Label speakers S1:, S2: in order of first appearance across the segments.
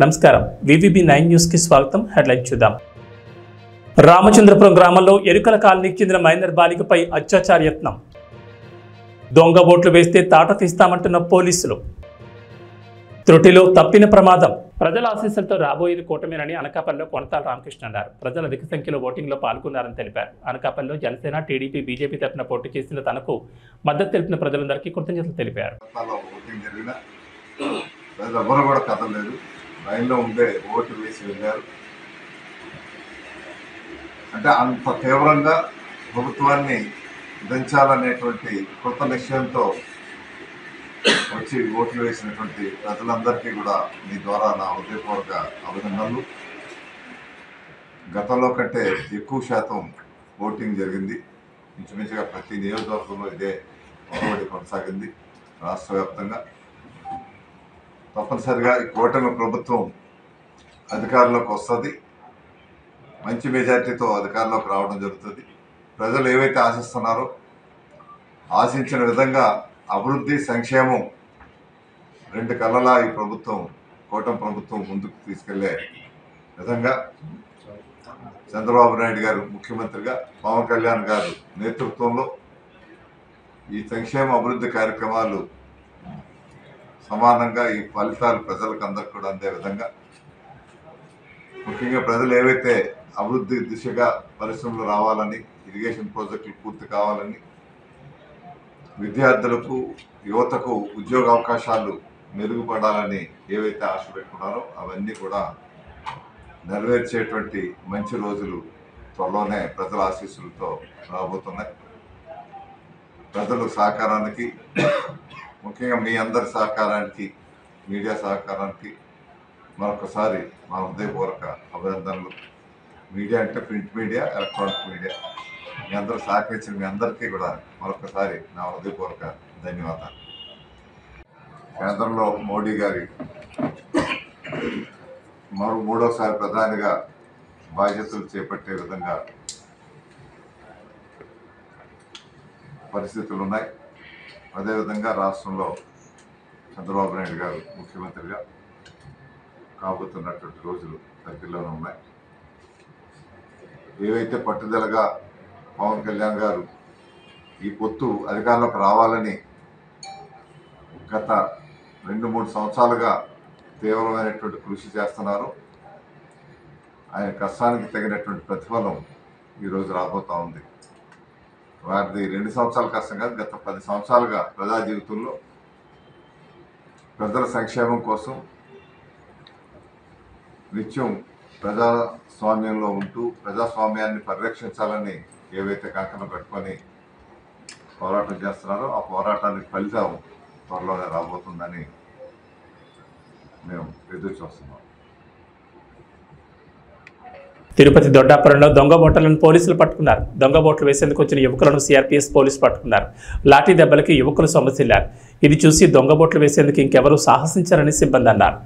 S1: నమస్కారం VVB 9 news కి స్వాగతం. హెడ్లైన్ చూద్దాం. రామచంద్రపురం గ్రామంలో ఎరుకల కాలనీకి చెందిన మైనర్ బాలికపై అత్యాచార యత్నం. దొంగ ఓట్లు వేస్తే తాట తీస్తామంటున్న పోలీసులు. త్రుటిలో తప్పిన ప్రమాదం. ప్రజల ఆశీస్సులతో రాబోయేది కూటమేనని అనకాపల్లిలో కొనతాల రామకృష్ణ అన్నారు. ప్రజలు అధిక సంఖ్యలో ఓటింగ్లో పాల్గొన్నారని తెలిపారు. అనకాపల్లిలో జనసేన, టీడీపీ, బీజేపీ తరఫున పోటీ చేసిన తనకు మద్దతు తెలిపిన ప్రజలందరికీ కృతజ్ఞతలు తెలిపారు.
S2: లైన్లో ఉండే ఓటు వేసి వెళ్ళారు. అంటే అంత తీవ్రంగా ప్రభుత్వాన్ని దంచాలనేటువంటి కొత్త నిశ్చయంతో వచ్చి ఓట్లు వేసినటువంటి ప్రజలందరికీ కూడా మీ ద్వారా నా హృదయపూర్వక అభినందనలు. గతంలో కంటే ఎక్కువ శాతం ఓటింగ్ జరిగింది. ఇంచుమించుగా ప్రతి నియోజకవర్గంలో ఇదే పోటీ కొనసాగింది. రాష్ట్ర వ్యాప్తంగా తప్పనిసరిగా ఈ కూటమి ప్రభుత్వం అధికారంలోకి వస్తుంది. మంచి మెజార్టీతో అధికారంలోకి రావడం జరుగుతుంది. ప్రజలు ఏవైతే ఆశిస్తున్నారో ఆశించిన విధంగా అభివృద్ధి, సంక్షేమం రెండు కళ్ళలా ఈ ప్రభుత్వం, కూటమి ప్రభుత్వం ముందుకు తీసుకెళ్లే విధంగా చంద్రబాబు నాయుడు గారు ముఖ్యమంత్రిగా, పవన్ కళ్యాణ్ గారు నేతృత్వంలో ఈ సంక్షేమ అభివృద్ధి కార్యక్రమాలు సమానంగా ఈ ఫలితాలు ప్రజలకు అందరికి కూడా అందే విధంగా, ముఖ్యంగా ప్రజలు ఏవైతే అభివృద్ధి దిశగా పరిశ్రమలు రావాలని, ఇరిగేషన్ ప్రాజెక్టులు పూర్తి కావాలని, విద్యార్థులకు, యువతకు ఉద్యోగ అవకాశాలు మెరుగుపడాలని ఏవైతే ఆశ పెట్టుకున్నారో అవన్నీ కూడా నెరవేర్చేటువంటి మంచి రోజులు త్వరలోనే ప్రజల ఆశీస్సులతో రాబోతున్నాయి. ప్రజల సహకారానికి, ముఖ్యంగా మీ అందరి సహకారానికి, మీడియా సహకారానికి మరొకసారి మా హృదయపూర్వక అభినందనలు. మీడియా అంటే ప్రింట్ మీడియా, ఎలక్ట్రానిక్ మీడియా, మీ అందరూ సహకరించిన మీ అందరికీ కూడా మరొకసారి నా హృదయపూర్వక ధన్యవాదాలు. కేంద్రంలో మోడీ గారి మూడోసారి ప్రధానిగా బాధ్యతలు చేపట్టే విధంగా పరిస్థితులు ఉన్నాయి. అదేవిధంగా రాష్ట్రంలో చంద్రబాబు నాయుడు గారు ముఖ్యమంత్రిగా కాబోతున్నటువంటి రోజులు దగ్గరలోనే ఉన్నాయి. ఏవైతే పట్టుదలగా పవన్ కళ్యాణ్ గారు ఈ పొత్తు అధికారంలోకి రావాలని గత 2-3 సంవత్సరాలుగా తీవ్రమైనటువంటి కృషి చేస్తున్నారు. ఆయన కష్టానికి తగినటువంటి ప్రతిఫలం ఈరోజు రాబోతూ ఉంది. వారిది 2 సంవత్సరాల కష్టం కాదు, గత 10 సంవత్సరాలుగా ప్రజా జీవితంలో ప్రజల సంక్షేమం కోసం నిత్యం ప్రజాస్వామ్యంలో ఉంటూ ప్రజాస్వామ్యాన్ని పరిరక్షించాలని ఏవైతే కంకణం కట్టుకొని పోరాటం చేస్తున్నారో ఆ పోరాటానికి ఫలితం త్వరలోనే రాబోతుందని మేము ఎదురు చూస్తున్నాం.
S1: తిరుపతి దొడ్డాపురంలో దొంగ ఓట్లను పోలీసులు పట్టుకున్నారు. దొంగ ఓట్లు వేసేందుకు వచ్చిన యువకులను సిఆర్పీఎస్ పోలీసులు పట్టుకున్నారు. లాఠీ దెబ్బలకి యువకులు సొమ్మసిల్లారు. ఇది చూసి దొంగ ఓట్లు వేసేందుకు ఇంకెవరూ సాహసించారని సిబ్బంది అన్నారు.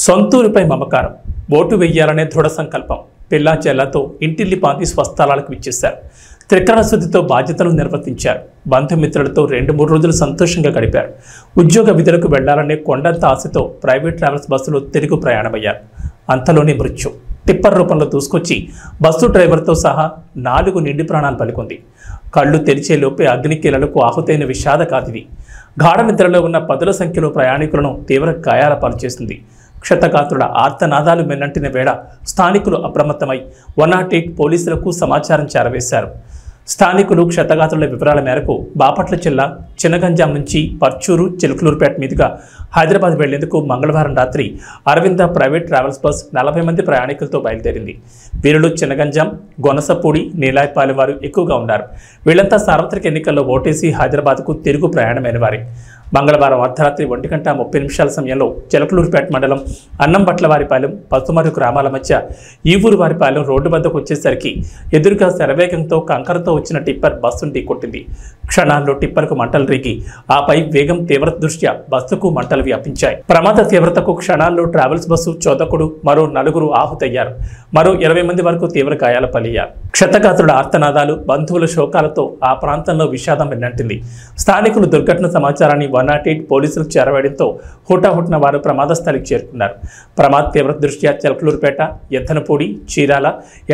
S1: సొంతూరుపై మమకారం, ఓటు వెయ్యాలనే దృఢ సంకల్పం. పిల్లా చెల్లతో ఇంటిల్లి పాతి స్వస్థలాలకు విచ్చేశారు. త్రికరణ శుద్ధితో బాధ్యతలు నిర్వర్తించారు. బంధుమిత్రులతో 2-3 రోజులు సంతోషంగా గడిపారు. ఉద్యోగ విధులకు వెళ్లాలనే కొండంత ఆశతో ప్రైవేట్ ట్రావెల్స్ బస్సులో తిరుగు ప్రయాణమయ్యారు. అంతలోనే మృత్యు టిప్పర్ రూపంలో దూసుకొచ్చి బస్సు డ్రైవర్తో సహా 4 నిండి ప్రాణాలు పలుకుంది. కళ్ళు తెరిచేలోపే అగ్నికీలలకు ఆహుతైన విషాద కాదిది. గాఢ నిద్రలో ఉన్న 10ల సంఖ్యలో ప్రయాణికులను తీవ్ర గాయాల పాలు చేసింది. క్షతగాత్రుల ఆర్తనాదాలు మెన్నంటిన వేళ స్థానికులు అప్రమత్తమై 108 పోలీసులకు సమాచారం చేరవేశారు. స్థానికులు క్షతగాత్రుల వివరాల మేరకు బాపట్ల జిల్లా చిన్నగంజాం నుంచి పర్చూరు, చిలుకలూరుపేట మీదుగా హైదరాబాద్ వెళ్లేందుకు మంగళవారం రాత్రి అరవింద ప్రైవేట్ ట్రావెల్స్ బస్ 40 మంది ప్రయాణికులతో బయలుదేరింది. వీరిలో చిన్నగంజాం, గొనసపూడి, నీలాయపాలెం వారు ఎక్కువగా ఉన్నారు. వీళ్లంతా సార్వత్రిక ఎన్నికల్లో ఓటేసి హైదరాబాద్కు తిరుగు ప్రయాణమైన వారే. మంగళవారం అర్ధరాత్రి 1:30 సమయంలో చిలకలూరుపేట మండలం అన్నంబట్లవారిపాలెం పసుమరు గ్రామాల మధ్య ఈ ఊరు వారిపాలెం రోడ్డు వద్దకు వచ్చేసరికి ఎదురుగా శరవేగంతో కంకరతో వచ్చిన టిప్పర్ బస్సును ఢీకొట్టింది. క్షణాల్లో టిప్పర్కు మంటలు రేగి ఆపై వేగం తీవ్రత దృష్ట్యా బస్సుకు మంటలు వ్యాపించాయి. ప్రమాద తీవ్రతకు క్షణాల్లో ట్రావెల్స్ బస్సు చోదకుడు మరో 4 ఆహుతయ్యారు. మరో 20 మంది వరకు తీవ్ర గాయాల పాలయ్యారు. క్షతగాత్రుల ఆర్తనాదాలు, బంధువుల శోకాలతో ఆ ప్రాంతంలో విషాదం వెన్నట్టింది. స్థానికులు దుర్ఘటన సమాచారాన్ని 108 పోలీసులకు చేరవేయడంతో హుటాహుటిన వారు ప్రమాద స్థలికి చేరుకున్నారు. ప్రమాద తీవ్రత దృష్ట్యా చిలకలూరుపేట, ఎద్దనపూడి, చీరాల,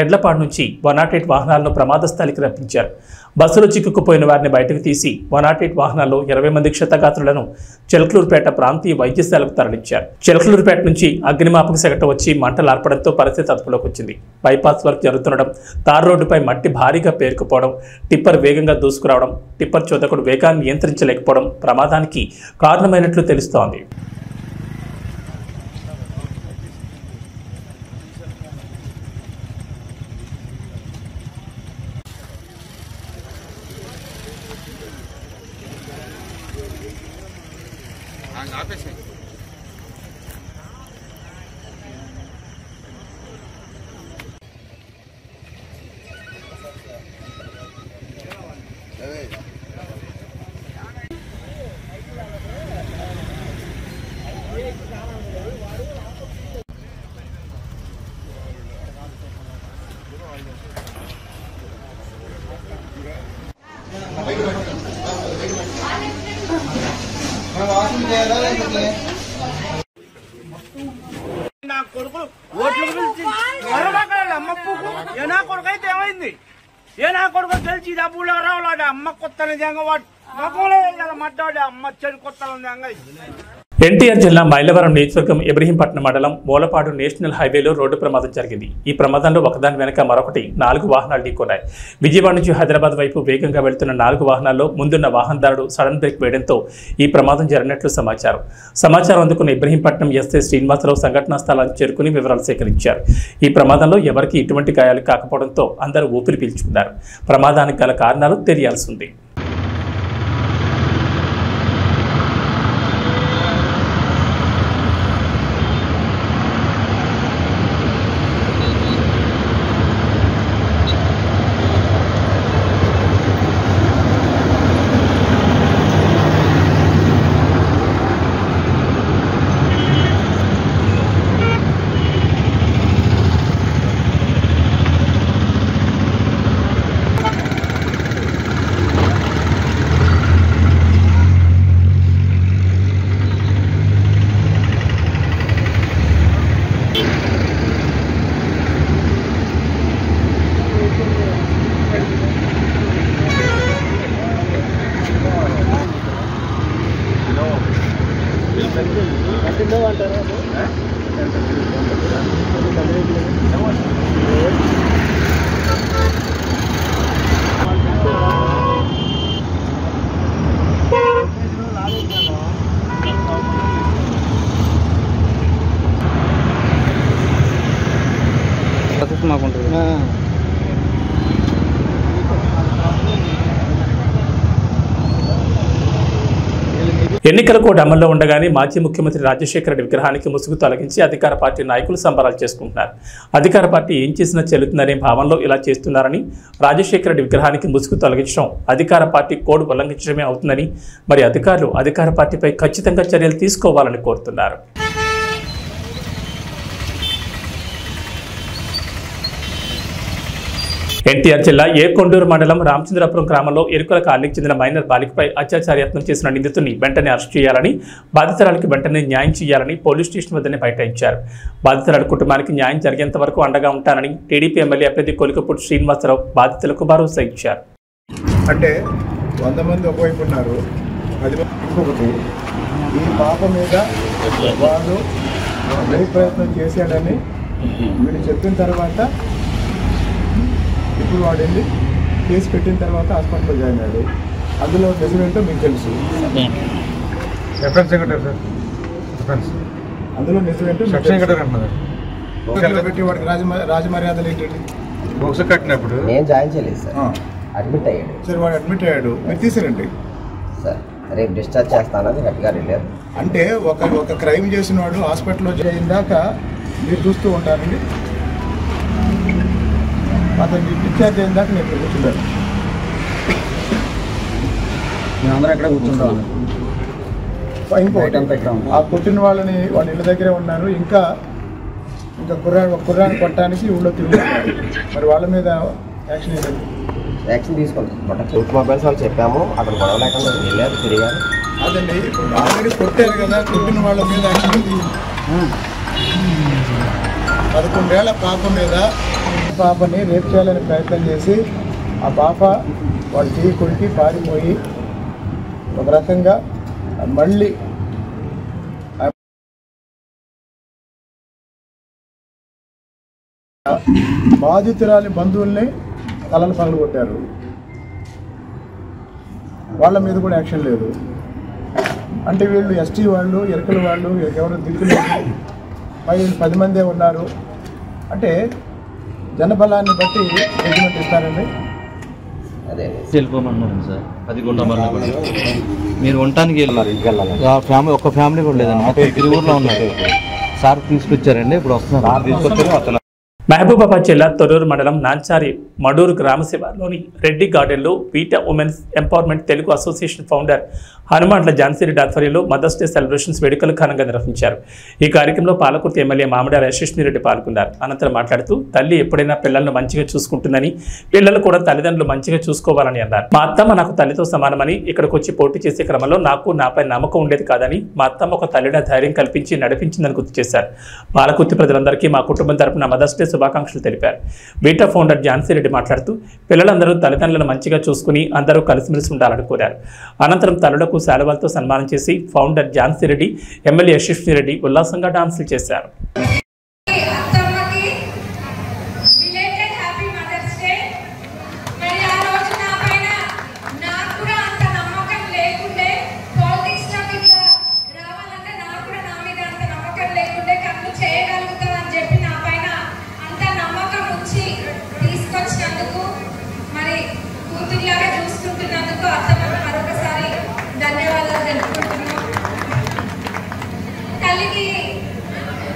S1: ఎడ్లపాడు నుంచి 108 వాహనాలను ప్రమాద స్థలికి రప్పించారు. బస్సులో చిక్కుకుపోయిన వారిని బయటకు తీసి 108 వాహనాల్లో 20 మంది క్షతగాత్రులను చిలకలూరుపేట ప్రాంతీయ వైద్యశాలకు తరలించారు. చిలకలూరుపేట నుంచి అగ్నిమాపక శాఖ వచ్చి మంటలు ఆర్పడంతో పరిస్థితి అదుపులోకి వచ్చింది. బైపాస్ వర్క్ జరుగుతుండడం, తార్ రోడ్డుపై మట్టి భారీగా పేరుకుపోవడం, టిప్పర్ వేగంగా దూసుకురావడం, టిప్పర్ చోదకుడు వేగాన్ని నియంత్రించలేకపోవడం ప్రమాదానికి కారణమైనట్లు తెలుస్తోంది.
S3: నా కొడుకులు ఓట్లు పిలిచి అమ్మప్పుకు ఏ నా కొడుకు అయితే ఏమైంది? ఏ నా కొడుకు తెలిసి డబ్బులు రావాడు అమ్మ కొత్త నిజంగా వాడు మగలే మడ్డాడు అమ్మ చెడు కొత్త నిజంగా.
S1: ఎన్టీఆర్ జిల్లా మైలవరం నియోజకవర్గం ఇబ్రహీంపట్నం మండలం మూలపాడు నేషనల్ హైవేలో రోడ్డు ప్రమాదం జరిగింది. ఈ ప్రమాదంలో ఒకదాని వెనక మరొకటి 4 వాహనాలు ఢీకొన్నాయి. విజయవాడ నుంచి హైదరాబాద్ వైపు వేగంగా వెళ్తున్న 4 వాహనాల్లో ముందున్న వాహనదారుడు సడన్ బ్రేక్ వేయడంతో ఈ ప్రమాదం జరిగినట్లు సమాచారం అందుకున్న ఇబ్రహీంపట్నం ఎస్ఐ శ్రీనివాసరావు సంఘటనా స్థలానికి చేరుకుని వివరాలు సేకరించారు. ఈ ప్రమాదంలో ఎవరికీ ఎటువంటి గాయాలు కాకపోవడంతో అందరూ ఊపిరి పీల్చుకున్నారు. ప్రమాదానికి గల కారణాలు తెలియాల్సి ఉంది. ఎన్నికల కోడ్ అమల్లో ఉండగానే మాజీ ముఖ్యమంత్రి రాజశేఖర రెడ్డి విగ్రహానికి ముసుగు తొలగించి అధికార పార్టీ నాయకులు సంబరాలు చేసుకుంటున్నారు. అధికార పార్టీ ఏం చేసినా చెల్లుతుందనే భావనలో ఇలా చేస్తున్నారని, రాజశేఖర రెడ్డి విగ్రహానికి ముసుగు తొలగించడం అధికార పార్టీ కోడ్ ఉల్లంఘించడమే అవుతుందని, మరి అధికారులు అధికార పార్టీపై ఖచ్చితంగా చర్యలు తీసుకోవాలని కోరుతున్నారు. ఎన్టీఆర్ జిల్లా ఏకొండూరు మండలం రామచంద్రపురం గ్రామంలో ఎరుకల కాలనీకి చెందిన మైనర్ బాలికపై అత్యాచారయత్నం చేసిన నిందితుడిని వెంటనే అరెస్ట్ చేయాలని, బాధితురాలికి వెంటనే న్యాయం చేయాలని పోలీస్ స్టేషన్ వద్దనే బైఠాయించారు. బాధితురాలి కుటుంబానికి న్యాయం జరిగేంత వరకు అండగా ఉంటానని టీడీపీ ఎమ్మెల్యే అభ్యర్థి కొలికపూడి శ్రీనివాసరావు బాధితులకు భరోసా ఇచ్చారు.
S4: అంటే 100 మంది ఒకవైపు ఉన్నారు, 10 మంది ఇంకొకటి. ఈ పాప మీద వాళ్ళు వెరీ ప్రయత్నం చేశాడని వీళ్ళు చెప్పిన తర్వాత ఇప్పుడు వాడు వెళ్ళి కేసు పెట్టిన తర్వాత హాస్పిటల్లో జాయిన్ అయ్యాడు. అందులో నిజమేంటో మీకు తెలుసు. అందులో నిజమేంటో పెట్టి వాడికి రాజమర్యాదలు ఏంటండి? బొక్స కట్టినప్పుడు
S5: నేను జాయిన్ చేయలేదు సార్, అడ్మిట్ అయ్యాడు.
S4: సరే వాడు అడ్మిట్ అయ్యాడు, మీరు తీసారండి
S5: సార్. రేపు డిశ్చార్జ్ చేస్తానని హెడ్ గారు వెళ్ళారు.
S4: అంటే ఒక క్రైమ్ చేసిన వాడు హాస్పిటల్లో చేయిన దాకా మీరు చూస్తూ ఉంటారండి. అతన్ని డిశ్చార్జ్ అయిన దాకా నేను కూర్చుంటాను.
S6: మేమందరం ఎక్కడ కూర్చుంటాం.
S4: ఇంకోటి ఆ కొట్టిన వాళ్ళని వాళ్ళ ఇళ్ళ దగ్గరే ఉన్నారు. ఇంకా కుర్రాన్ని కొట్టడానికి ఊళ్ళో తిరుగుతున్నారు. మరి వాళ్ళ మీద
S5: యాక్షన్ తీసుకుంటాం. టూత్ మొబైల్స్ వాళ్ళు చెప్పాము, అక్కడ గొడవ లేకుండా వెళ్ళారు, తిరిగారు.
S4: అదండి ఇప్పుడు ఆల్రెడీ కొట్టారు కదా, కొట్టిన వాళ్ళ మీద యాక్షన్ 11 ఏళ్ల పాప మీద పాపని రేప్ చేయాలని ప్రయత్నం చేసి ఆ పాప వాళ్ళు చేయి కొరికి పారిపోయి ఒక రకంగా మళ్ళీ బాధితురాలి బంధువుల్ని తలలు పగలు కొట్టారు. వాళ్ళ మీద కూడా యాక్షన్ లేదు. అంటే వీళ్ళు ఎస్టీ వాళ్ళు, ఎరకల వాళ్ళు, ఎవరు దిక్కులు 10 మందే ఉన్నారు. అంటే జనబలాన్ని బట్టి జడ్జిమెంట్ ఇస్తారండి.
S5: అదే
S6: వెళ్ళిపోమన్నారు సార్. అది గుండమల్ల కూడా మీరు ఉండటానికి వెళ్ళారు. ఫ్యామిలీ ఒక్క ఫ్యామిలీ కూడా లేదండి, మొత్తం 3 ఊర్లో ఉన్నారు. సార్ తీసుకొచ్చారండి, ఇప్పుడు వస్తున్నారు.
S1: మహబూబాబాద్ జిల్లా తొర్రూరు మండలం నాంచారి మడూరు గ్రామ శివార్లోని రెడ్డి గార్డెన్లో వీటా women's empowerment Telugu association founder హనుమాన్ల ఝాన్సీరెడ్డి ఆధ్వర్యంలో మదర్స్ డే సెలబ్రేషన్స్ వేడుకలు ఘనంగా నిర్వహించారు. ఈ కార్యక్రమంలో పాలకుర్తి ఎమ్మెల్యే మామిడాల యశస్విరెడ్డి పాల్గొన్నారు. అనంతరం మాట్లాడుతూ తల్లి ఎప్పుడైనా పిల్లలను మంచిగా చూసుకుంటుందని, పిల్లలు కూడా తల్లిదండ్రులు మంచిగా చూసుకోవాలని అన్నారు. మా అత్తమ్మ నాకు తల్లితో సమానమని, ఇక్కడికి వచ్చి పోటీ చేసే క్రమంలో నాకు నాపై నమ్మకం ఉండేది కాదని, మా అత్తమ్మ ఒక తల్లిగా ధైర్యం కల్పించి నడిపించిందని గుర్తు చేశారు. పాలకుర్తి ప్రజలందరికీ మా కుటుంబం తరపున మదర్స్ డే శుభాకాంక్షలు తెలిపారు. వీటా ఫౌండర్ ఝాన్సీరెడ్డి మాట్లాడుతూ పిల్లలందరూ తల్లిదండ్రులను మంచిగా చూసుకుని అందరూ కలిసిమెలిసి ఉండాలని కోరారు. అనంతరం తల్లులకు శాలువాలతో సన్మానం చేసి ఫౌండర్ ఝాన్సీరెడ్డి, ఎమ్మెల్యే యశస్విరెడ్డి ఉల్లాసంగా డాన్సులు చేశారు.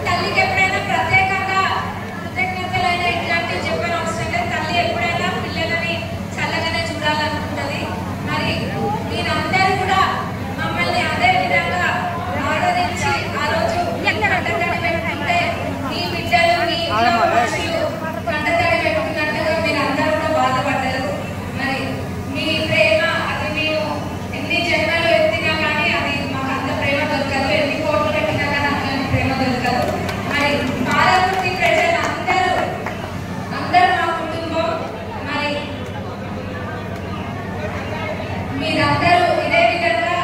S7: తల్లికి ఎప్పుడైనా ప్రత్యేకంగా కృతజ్ఞతలైన ఇట్లాంటివి చెప్పని అవసరం లేదు. తల్లి ఎప్పుడైనా పిల్లలని చల్లగానే చూడాలనుకుంటుంది. మరి మీరందరూ కూడా మమ్మల్ని అదే విధంగా ఆరాధించి ఆ రోజు కంటతడి పెట్టుకుంటే మీ బిడ్డలు, మీ ఇంట్లో మనుషులు కంటతడి పెట్టుకున్నట్టుగా మీరందరూ కూడా బాధపడ్డారు. మరి మీ ప్రేమ అది మేము ఎన్ని జన్మలు ఎత్తినా కానీ అది మాకు అంత ప్రేమ దొరకదు. ఎన్ని కోట్లు పెట్టినా కానీ అట్లని ప్రేమ దొరకదు. మరి పాలకుర్తి ప్రజలందరూ మా కుటుంబం. మరి మీరందరూ ఇదే విధంగా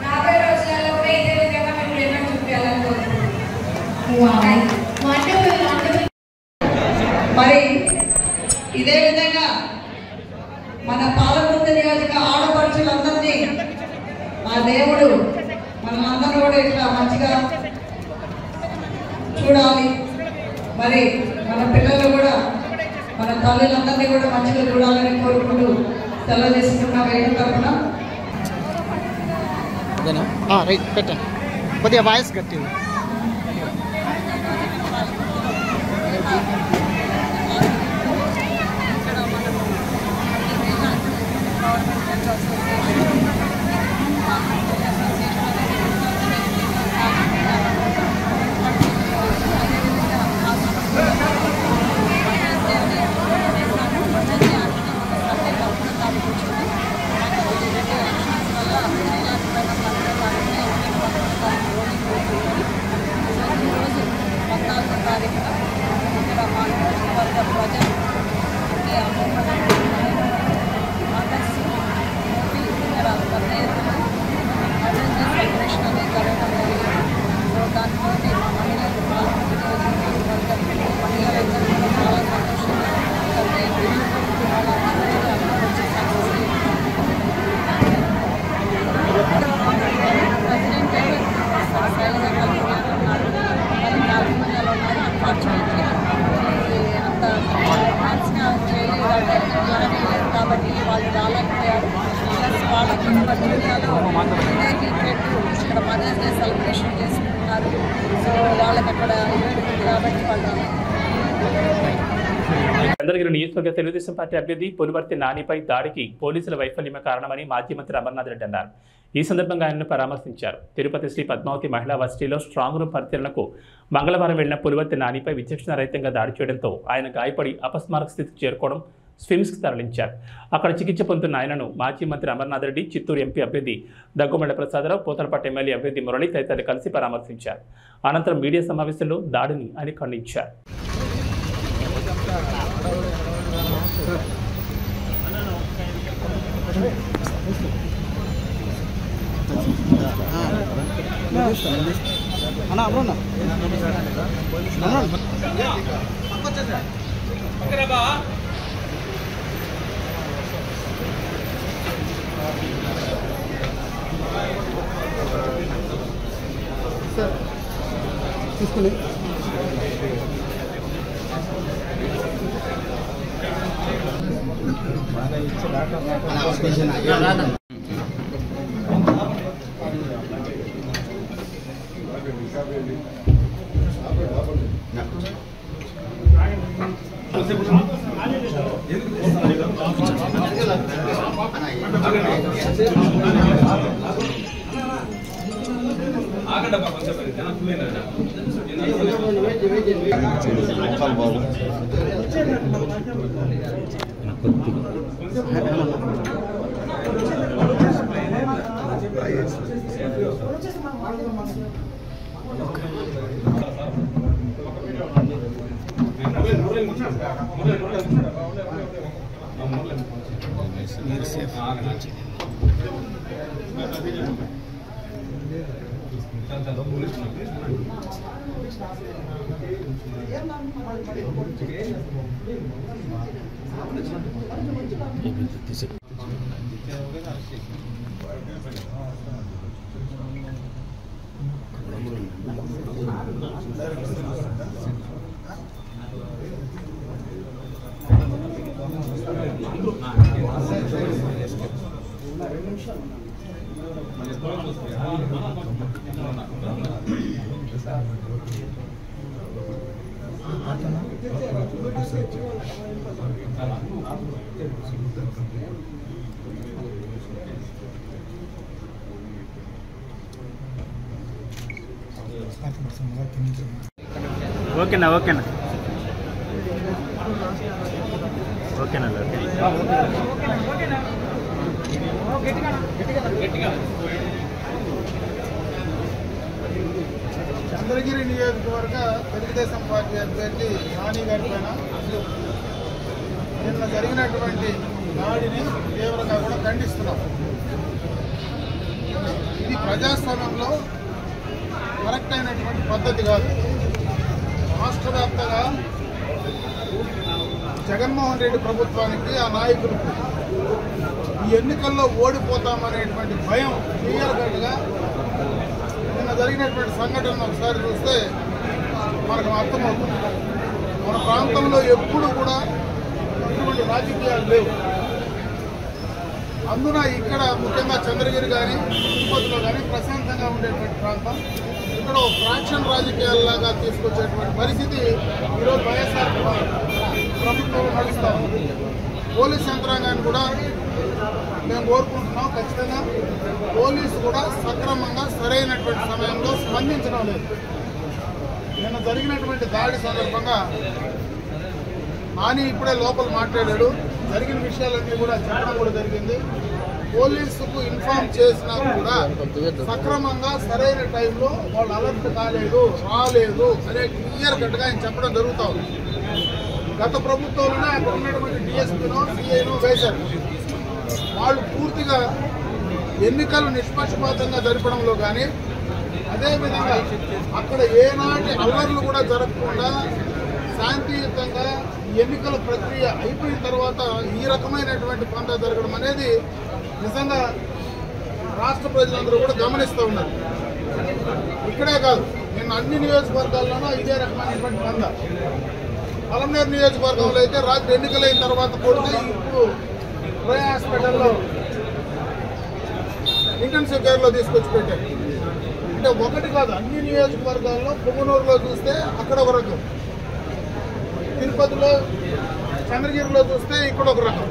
S7: 40 రోజులలో కూడా ఇదే విధంగా మేము ప్రేమ చూపించాలని కోరుకుంటున్నాం.
S8: మరి ఇదే విధంగా మన పాలకుర్తి నియోజక ఆడపడుచులందరినీ మా దేవుడు మనమందరూ కూడా ఇట్లా మంచిగా చూడాలి. మరి మన పిల్లలు కూడా మన తల్లులందరినీ కూడా మంచిగా చూడాలని కోరుకుంటూ సెలవు తీసుకున్న వేదిక తరఫున
S6: రైట్ పెట్టండి, కొద్దిగా వాయిస్ కట్టింది.
S8: ఇక్కడ మదర్స్ డే సెలబ్రేషన్ చేసుకుంటున్నారు. సో వాళ్ళకి అక్కడ ఈవెంట్ కాబట్టి వాళ్ళు
S1: చంద్రగిరి నియోజకవర్గ తెలుగుదేశం పార్టీ అభ్యర్థి పులివర్తి నానిపై దాడికి పోలీసుల వైఫల్యమే కారణమని మాజీ మంత్రి అమర్నాథ్ రెడ్డి అన్నారు. ఈ సందర్భంగా ఆయనను పరామర్శించారు. తిరుపతి శ్రీ పద్మావతి మహిళా వర్సిటీలో స్ట్రాంగ్ రూమ్ పరిశీలనకు మంగళవారం వెళ్లిన పులివర్తి నానిపై విచక్షణ రహితంగా దాడి చేయడంతో ఆయన గాయపడి అపస్మారక స్థితికి చేరుకోవడం స్విమ్స్కి తరలించారు. అక్కడ చికిత్స పొందుతున్న ఆయనను మాజీ మంత్రి అమర్నాథ్ రెడ్డి, చిత్తూరు ఎంపీ అభ్యర్థి దగ్గుమల్ల ప్రసాదరావు, పోతలపట్టు ఎమ్మెల్యే అభ్యర్థి మురళి తదితరులు కలిసి పరామర్శించారు. అనంతరం మీడియా సమావేశంలో దాడిని ఆయన ఖండించారు.
S9: తీసుకుని
S3: ఓకేనా ఓకేనా ఓకేనా
S9: చంద్రగిరి నియోజకవర్గ తెలుగుదేశం పార్టీ అభ్యర్థి నాని గారి పైన నిన్న జరిగినటువంటి దాడిని తీవ్రంగా కూడా ఖండిస్తున్నాం. ఇది ప్రజాస్వామ్యంలో కరెక్ట్ అయినటువంటి పద్ధతి కాదు. రాష్ట్ర వ్యాప్తంగా జగన్మోహన్ రెడ్డి ప్రభుత్వానికి, ఆ నాయకులకు ఈ ఎన్నికల్లో ఓడిపోతామనేటువంటి భయం క్లియర్ కట్గా నిన్న జరిగినటువంటి సంఘటనను ఒకసారి చూస్తే మనకు అర్థమవుతుంది. మన ప్రాంతంలో ఎప్పుడు కూడా ఇటువంటి రాజకీయాలు లేవు. అందున ఇక్కడ ముఖ్యంగా చంద్రగిరి కానీ తిరుపతిలో కానీ ప్రశాంతంగా ఉండేటువంటి ప్రాంతం. ఇక్కడ ఒక ఫ్రాక్షన్ రాజకీయాల్లాగా తీసుకొచ్చేటువంటి పరిస్థితి ఈరోజు వైఎస్ఆర్ ప్రభుత్వం నడుస్తాం. పోలీస్ యంత్రాంగాన్ని కూడా మేము కోరుకుంటున్నాం. ఖచ్చితంగా పోలీసు కూడా సక్రమంగా సరైనటువంటి సమయంలో స్పందించడం లేదు. నిన్న జరిగినటువంటి దాడి సందర్భంగా నాని ఇప్పుడే లోపల మాట్లాడాడు. జరిగిన విషయాలన్నీ కూడా చెప్పడం కూడా జరిగింది. పోలీసుకు ఇన్ఫార్మ్ చేసినా కూడా సక్రమంగా సరైన టైంలో వాళ్ళు అలర్ట్ కాలేదు, రాలేదు అనే క్లియర్ కట్గా ఆయన చెప్పడం జరుగుతూ ఉంది. గత ప్రభుత్వంలోనే అక్కడ ఉన్నటువంటి డిఎస్పీనో సిఐనో వేశారు. వాళ్ళు పూర్తిగా ఎన్నికలు నిష్పక్షపాతంగా జరపడంలో కానీ, అదేవిధంగా అక్కడ ఏనాటి అల్లర్లు కూడా జరగకుండా శాంతియుతంగా ఎన్నికల ప్రక్రియ అయిపోయిన తర్వాత ఈ రకమైనటువంటి పంట జరగడం అనేది నిజంగా రాష్ట్ర ప్రజలందరూ కూడా గమనిస్తూ ఉన్నారు. ఇక్కడే కాదు, నిన్న అన్ని నియోజకవర్గాల్లోనూ ఇదే రకమైనటువంటి పంట. పలమనేరు నియోజకవర్గంలో అయితే రాత్రి ఎన్నికలైన తర్వాత కొడితే ఇప్పుడు ప్రయా హాస్పిటల్లో ఇంటెన్సివ్ కేర్లో తీసుకొచ్చి పెట్టారు. అంటే ఒకటి కాదు, అన్ని నియోజకవర్గాల్లో పుంగనూరులో చూస్తే అక్కడ ఒక రకం, తిరుపతిలో చంద్రగిరిలో చూస్తే ఇక్కడ ఒక రకం,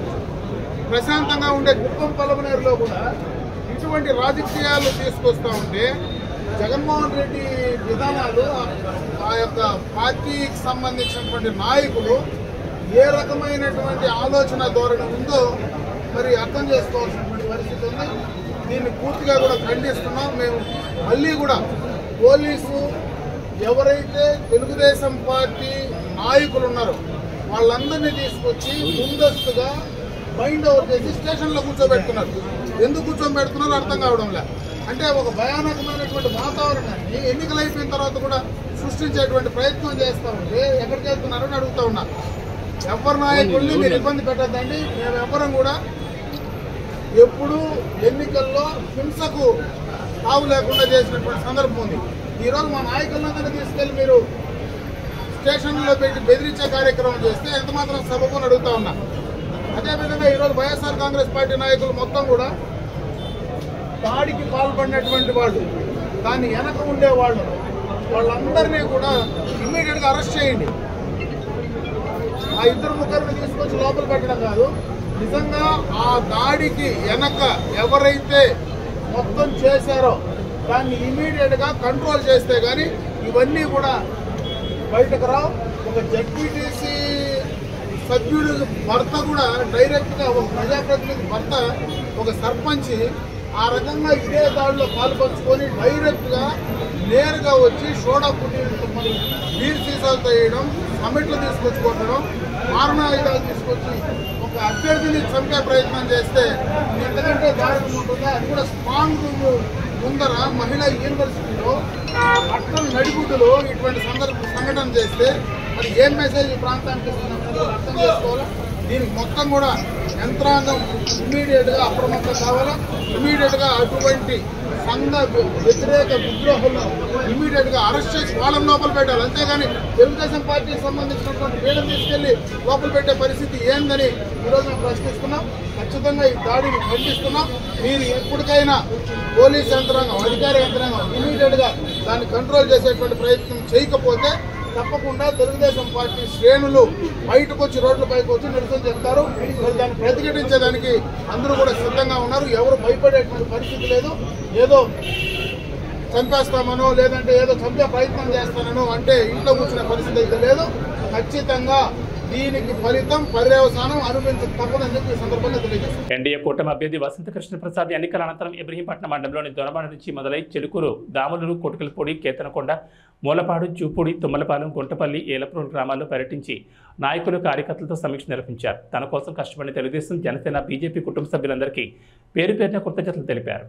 S9: ప్రశాంతంగా ఉండే కుప్పం పలమనేరులో కూడా ఇటువంటి రాజకీయాలు తీసుకొస్తూ ఉంటే జగన్మోహన్ రెడ్డి విధానాలు ఆ యొక్క పార్టీకి సంబంధించినటువంటి నాయకులు ఏ రకమైనటువంటి ఆలోచన ధోరణి ఉందో మరి అర్థం చేసుకోవాల్సినటువంటి పరిస్థితి ఉంది. దీన్ని పూర్తిగా కూడా ఖండిస్తున్నాం. మేము మళ్ళీ కూడా పోలీసు ఎవరైతే తెలుగుదేశం పార్టీ నాయకులు ఉన్నారో వాళ్ళందరినీ తీసుకొచ్చి ముందస్తుగా బైండ్ ఓవర్ చేసి స్టేషన్లో కూర్చోబెడుతున్నారు. ఎందుకు కూర్చోబెడుతున్నారో అర్థం కావడం లేదు. అంటే ఒక భయానకమైనటువంటి వాతావరణాన్ని ఎన్నికలు అయిపోయిన తర్వాత కూడా సృష్టించేటువంటి ప్రయత్నం చేస్తూ ఉంటే ఎక్కడికి వెళ్తున్నారని అడుగుతూ ఉన్నారు. ఎవరి నాయకుల్ని మీరు ఇబ్బంది పెట్టద్దండి. మేము ఎవరం కూడా ఎప్పుడు ఎన్నికల్లో హింసకు తావు లేకుండా చేసినటువంటి సందర్భం ఉంది. ఈరోజు మా నాయకులందరినీ తీసుకెళ్లి మీరు స్టేషన్లో పెట్టి బెదిరించే కార్యక్రమం చేస్తే ఎంత మాత్రం సభకు అడుగుతా ఉన్నా. అదేవిధంగా ఈరోజు వైఎస్ఆర్ కాంగ్రెస్ పార్టీ నాయకులు మొత్తం కూడా దాడికి పాల్పడినటువంటి వాళ్ళు, దాన్ని వెనక ఉండేవాళ్ళు, వాళ్ళందరినీ కూడా ఇమ్మీడియట్గా అరెస్ట్ చేయండి. ఆ ఇద్దరు ముగ్గురిని తీసుకొచ్చి లోపల పెట్టడం కాదు, నిజంగా ఆ దాడికి వెనక ఎవరైతే మొత్తం చేశారో దాన్ని ఇమీడియట్గా కంట్రోల్ చేస్తే కానీ ఇవన్నీ కూడా బయటకు రావు. ఒక జడ్పీటీసీ సభ్యుడు భర్త కూడా డైరెక్ట్గా ఒక ప్రజాప్రతినిధి భర్త ఒక సర్పంచ్ ఆ రకంగా ఇదే దాడిలో పాల్పంచుకొని డైరెక్ట్గా నేరుగా వచ్చి సోడా పుట్టినట్టు మరి బీర్ సీసాలతో వేయడం, సమిట్లు తీసుకొచ్చి కొట్టడం, మారణాయుధాలు తీసుకొచ్చి ఒక అభ్యర్థిని చంపే ప్రయత్నం చేస్తే ఎంతకంటే దారుణం ఉంటుందో. అది కూడా స్ట్రాంగ్ ముందర మహిళా యూనివర్సిటీలో అట్టం నడిగుడ్డులో ఇటువంటి సంఘటన చేస్తే మరి ఏం మెసేజ్ ఈ ప్రాంతానికి ఇస్తున్నది అర్థం చేసుకోవాలా. దీనికి మొత్తం కూడా యంత్రాంగం ఇమ్మీడియట్గా అప్రమత్తం కావాలా. ఇమ్మీడియట్గా అటువంటి సంఘ వ్యతిరేక విద్రోహులను ఇమ్మీడియట్గా అరెస్ట్ చేసి వాళ్ళని లోపల పెట్టాలి. అంతేగాని తెలుగుదేశం పార్టీకి సంబంధించినటువంటి వీళ్ళని తీసుకెళ్లి లోపల పెట్టే పరిస్థితి ఏందని ఈరోజు మేము ప్రశ్నిస్తున్నాం. ఖచ్చితంగా ఈ దాడిని ఖండిస్తున్నాం. మీరు ఎప్పటికైనా పోలీస్ యంత్రాంగం, అధికార యంత్రాంగం ఇమ్మీడియట్గా దాన్ని కంట్రోల్ చేసేటువంటి ప్రయత్నం చేయకపోతే తప్పకుండా తెలుగుదేశం పార్టీ శ్రేణులు బయటకు వచ్చి రోడ్లపైకి వచ్చి నిరసన చెప్తారు. మరి దాన్ని ప్రతిఘటించేదానికి అందరూ కూడా సిద్ధంగా ఉన్నారు. ఎవరు భయపడేటువంటి పరిస్థితి లేదు. ఏదో చంపేస్తామనో లేదంటే ఏదో చంపే ప్రయత్నం చేస్తానో అంటే ఇంట్లో కూర్చునే పరిస్థితి అయితే లేదు. ఖచ్చితంగా దీనికి ఫలితం పర్యవసానం అనుభవించక తప్పదని చెప్పి ఈ సందర్భంగా తెలియజేస్తాం.
S1: ఎన్డీఏ కూటమి అభ్యర్థి వసంత కృష్ణ ప్రసాద్ ఎన్నికల అనంతరం ఇబ్రహీంపట్నం మండలంలోని దొనబాడ నుంచి మొదలై చెలుకూరు, దాములూరు, కోటుకలపూడి, కేతనకొండ, మూలపాడు, చూపూడి, తుమ్మలపాలెం, గుంటపల్లి, ఏలప్రోలు గ్రామాల్లో పర్యటించి నాయకులు, కార్యకర్తలతో సమీక్ష నిర్వహించారు. తన కోసం కష్టపడిన తెలుగుదేశం, జనసేన, బీజేపీ కుటుంబ సభ్యులందరికీ పేరు పేరున కృతజ్ఞతలు తెలిపారు.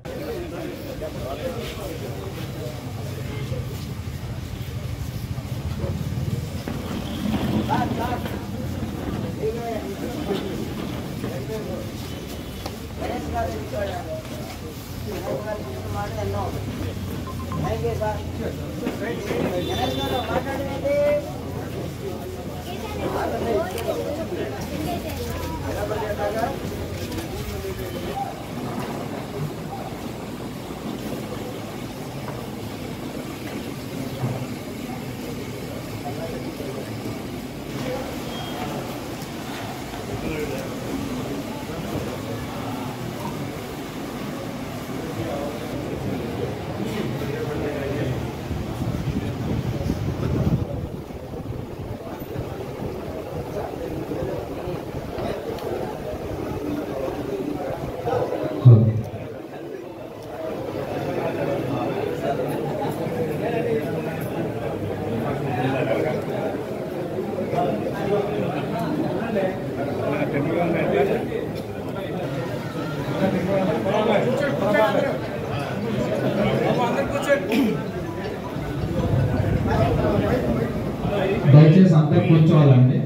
S10: దయచేసి అంతా కూర్చోవాలండి.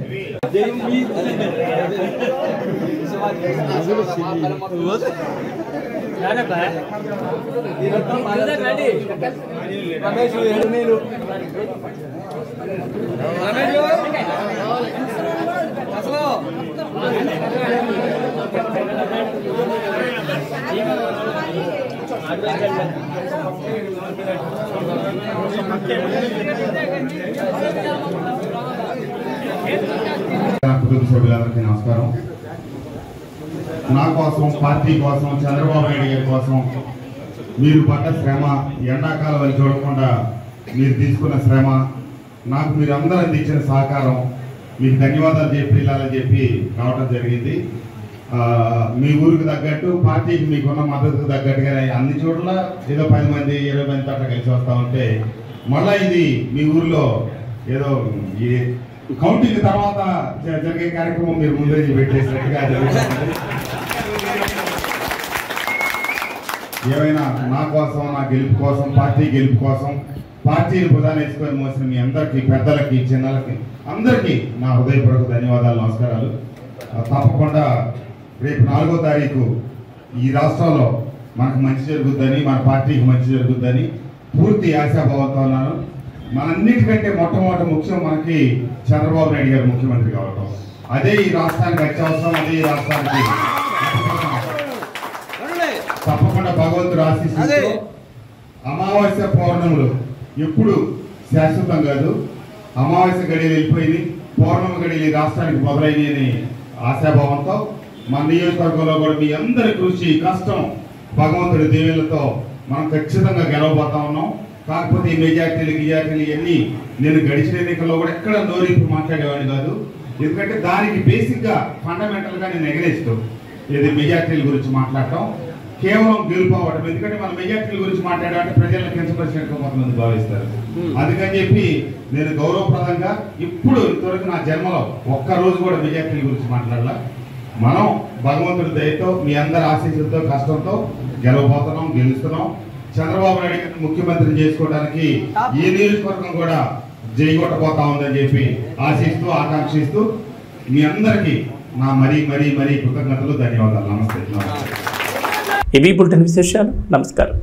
S11: కుటుంబ సభ్యులందరికీ నమస్కారం. నా కోసం, పార్టీ కోసం, చంద్రబాబు నాయుడు గారి కోసం మీరు పడ్డ శ్రమ, ఎండాకాలం అని చూడకుండా మీరు తీసుకున్న శ్రమ, నాకు మీరు అందరూ అందించిన సహకారం, మీకు ధన్యవాదాలు చెప్పి వెళ్ళాలని చెప్పి రావడం జరిగింది. మీ ఊరికి తగ్గట్టు, పార్టీకి మీకున్న మద్దతుకు తగ్గట్టుగా అన్ని చోట్ల ఏదో 10 మంది 20 మంది అట్లా కలిసి వస్తూ ఉంటే మళ్ళీ ఇది మీ ఊర్లో ఏదో ఈ కౌంటింగ్ తర్వాత జరిగే కార్యక్రమం మీరు ముందే పెట్టేసినట్టుగా జరుగుతుంది. ఏమైనా నా కోసం, నా గెలుపు కోసం, పార్టీ గెలుపు కోసం పార్టీని ప్రధాన వేసుకొని మోసిన మీ అందరికీ, పెద్దలకి, చిన్నలకి అందరికీ నా హృదయపూర్వక ధన్యవాదాలు, నమస్కారాలు. తప్పకుండా రేపు 4వ తారీఖు ఈ రాష్ట్రంలో మనకు మంచి జరుగుద్దని, మన పార్టీకి మంచి జరుగుద్దని పూర్తి ఆశాభావంతో ఉన్నాను. మనంన్నిటికంటే మొట్టమొదటి ముఖ్యం మనకి చంద్రబాబు నాయుడు గారు ముఖ్యమంత్రి కావడం. అదే ఈ రాష్ట్రానికి అత్యవసరం. అదే ఈ రాష్ట్రానికి తప్పకుండా భగవంతుడు ఆశీస్సులతో అమావాస్య పౌర్ణములు ఎప్పుడు శాశ్వతం కాదు. అమావాస్య గడియలు వెళ్ళిపోయింది, పౌర్ణమి గడియలు రాష్ట్రానికి మొదలైనవి అని ఆశాభావంతో మన నియోజకవర్గంలో కూడా మీ అందరి కృషి, కష్టం, భగవంతుడి దీవెనలతో మనం ఖచ్చితంగా గెలవబోతా ఉన్నాం. కాకపోతే ఈ మెజార్టీలు ఇవన్నీ నేను గడిచిన ఎన్నికల్లో కూడా ఎక్కడ నోరిప్పి మాట్లాడేవాడిని కాదు. ఎందుకంటే దానికి బేసిక్గా ఫండమెంటల్గా నేను ఎగరేస్తూ ఇది మెజార్టీల గురించి మాట్లాడటం, కేవలం గెలుపు అవ్వడం. ఎందుకంటే మన మెజార్టీల గురించి మాట్లాడాలంటే ప్రజలను కించపరిచినట్టు కొంతమంది భావిస్తారు. అందుకని చెప్పి నేను గౌరవప్రదంగా ఇప్పుడు ఇంతవరకు నా జన్మలో ఒక్కరోజు కూడా మెజార్టీల గురించి మాట్లాడాల. మనం భగవంతుడి దయతో, మీ అందరి ఆశీస్సులతో, కష్టంతో గెలవబోతున్నాం, గెలుస్తున్నాం. చంద్రబాబు నాయుడు గారిని ముఖ్యమంత్రి చేసుకోవడానికి ఈ నియోజకవర్గం కూడా జైగొట్టబోతా ఉందని చెప్పి ఆశిస్తూ, ఆకాంక్షిస్తూ మీ అందరికీ నా మరీ కృతజ్ఞతలు, ధన్యవాదాలు. నమస్తే.
S1: ఇవి బులెటిన్ విశేషాలు. నమస్కారం.